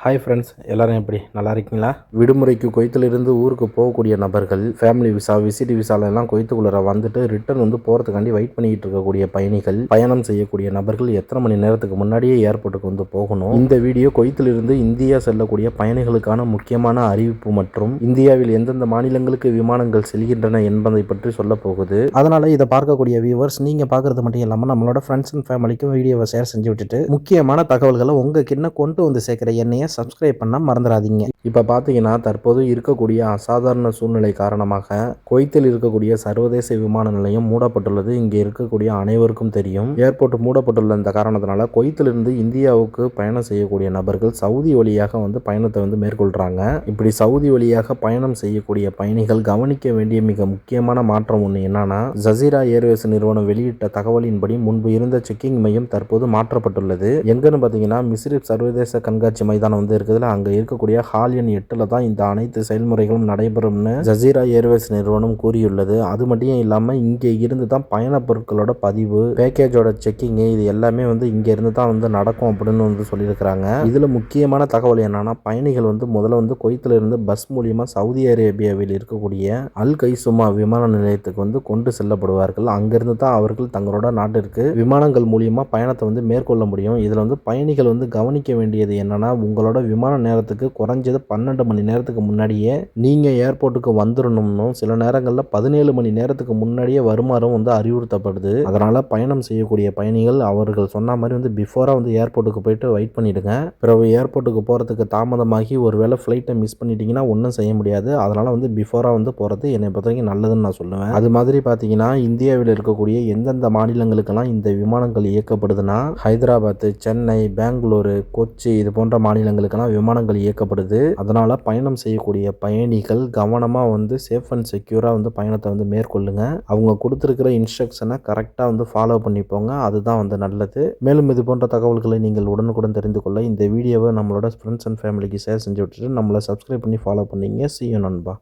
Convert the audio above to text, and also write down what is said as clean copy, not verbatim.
Hi friends, எல்லோரும் எப்படி நல்லா இருக்கீங்களா? விடுமுறைக்கு குவைத்திலிருந்து ஊருக்கு போகக்கூடிய நபர்கள், ஃபேமிலி விசா, விசிட் விசாலெல்லாம் குவைத்துக்குள்ளே வந்துட்டு ரிட்டர்ன் போகிறதுக்காண்டி வெயிட் பண்ணிக்கிட்டு இருக்கக்கூடிய பயணிகள், பயணம் செய்யக்கூடிய நபர்கள் எத்தனை மணி நேரத்துக்கு முன்னாடியே ஏர்போர்ட்டுக்கு போகணும். இந்த வீடியோ குவைத்திலிருந்து இந்தியா செல்லக்கூடிய பயணிகளுக்கான முக்கியமான அறிவிப்பு மற்றும் இந்தியாவில் எந்தெந்த மாநிலங்களுக்கு விமானங்கள் செல்கின்றன என்பதை பற்றி சொல்ல போகுது. அதனால் இதை பார்க்கக்கூடிய வியூவர்ஸ், நீங்கள் பார்க்குறது மட்டும் இல்லாமல் நம்மளோட ஃப்ரெண்ட்ஸ் அண்ட் ஃபேமிலிக்கும் வீடியோவை ஷேர் செஞ்சு விட்டுட்டு முக்கியமான தகவல்களை உங்கள் கிட்ட கொண்டு வந்து சேர்க்குற என்னைய சப்ஸ்கிரைப் பண்ண மறந்துடாதீங்க. இப்போ பார்த்தீங்கன்னா, தற்போது இருக்கக்கூடிய அசாதாரண சூழ்நிலை காரணமாக குவைத்தில் இருக்கக்கூடிய சர்வதேச விமான நிலையம் மூடப்பட்டுள்ளது. இங்கே இருக்கக்கூடிய அனைவருக்கும் தெரியும். ஏர்போர்ட் மூடப்பட்டுள்ள இந்த காரணத்தினால குவைத்திலிருந்து இந்தியாவுக்கு பயணம் செய்யக்கூடிய நபர்கள் சவுதி வழியாக பயணத்தை மேற்கொள்றாங்க. இப்படி சவுதி வழியாக பயணம் செய்யக்கூடிய பயணிகள் கவனிக்க வேண்டிய மிக முக்கியமான மாற்றம் ஒன்று என்னன்னா, ஜசீரா ஏர்வேஸ் நிறுவனம் வெளியிட்ட தகவலின்படி முன்பு இருந்த செக்கிங் மையம் தற்போது மாற்றப்பட்டுள்ளது. எங்கன்னு பார்த்தீங்கன்னா, மிஸ்ரிப் சர்வதேச கண்காட்சி மைதானம் இருக்குதுல, அங்க இருக்கக்கூடிய ஹால் எண் 8ல தான் இந்த அனைத்து செயல்முறைகளும் நடைபெறும்னு ஜசீரா ஏர்வேஸ் நிறுவனம் கூறியுள்ளது. அது மட்டும் இல்லாம இங்கே இருந்து தான் பயண பொருட்களோட பதிவு, பேக்கேஜோட செக்கிங், இது எல்லாமே இங்க இருந்து தான் நடக்கும் அப்படின்னு சொல்லியிருக்கிறாங்க. இதுல முக்கியமான தகவல் என்னன்னா, பயணிகள் முதல்ல குவைத்துல இருந்து பஸ் மூலியமா சவுதி அரேபியாவில் இருக்கக்கூடிய அல் கைசுமா விமான நிலையத்துக்கு கொண்டு செல்லப்படுவார்கள். அங்கிருந்து தான் அவர்கள் தங்களோட நாட்டிற்கு விமானங்கள் மூலியமா பயணத்தை மேற்கொள்ள முடியும். இதுல பயணிகள் கவனிக்க வேண்டியது என்னன்னா, உங்களோட விமான நேரத்துக்கு குறைஞ்சது 12 மணி நேரத்துக்கு முன்னாடியே நீங்க ஏர்போர்ட்டுக்கு வந்துடணும்னு, சில நேரங்களில் 17 மணி நேரத்துக்கு முன்னாடியே வருமாறும் அறிவுறுத்தப்படுது. அதனால பயணம் செய்யக்கூடிய பயணிகள் அவர்கள் சொன்ன மாதிரி பிஃபோரா ஏர்போர்ட்டுக்கு போயிட்டு வெயிட் பண்ணிடுங்க. பிறகு ஏர்போர்ட்டுக்கு போறதுக்கு தாமதமாகி ஒருவேளை ஃபிளைட்டை மிஸ் பண்ணிட்டீங்கன்னா ஒன்றும் செய்ய முடியாது. அதனால பிஃபோரா போறது என்னை பொறுத்த வரைக்கும் நல்லதுன்னு நான் சொல்லுவேன். அது மாதிரி பார்த்தீங்கன்னா, இந்தியாவில் இருக்கக்கூடிய எந்தெந்த மாநிலங்களுக்கெல்லாம் இந்த விமானங்கள் இயக்கப்படுதுன்னா, ஹைதராபாத், சென்னை, பெங்களூரு, கொச்சி இது போன்ற மாநிலங்களுக்கு விமானங்கள் இயக்கப்படுது. அதனால பயணம் செய்யக்கூடிய பயணிகள் கவனமா சேஃப் அண்ட் செக்யூரா பயணத்தை மேற்கொள்ளுங்க. அவங்க கொடுத்திருக்கிற இன்ஸ்ட்ரக்ஷனை கரெக்டா ஃபாலோ பண்ணிப்போங்க. அதுதான் நல்லது. மேலும் இது போன்ற தகவல்களை நீங்கள் உடனுக்குடன் தெரிந்து கொள்ள இந்த வீடியோவை நம்மளோட ஃப்ரெண்ட்ஸ் அண்ட் ஃபேமிலிக்கு ஷேர் செஞ்சு விட்டுட்டு நம்மளை சப்ஸ்கிரைப் பண்ணி ஃபாலோ பண்ணீங்க. See you நண்பா.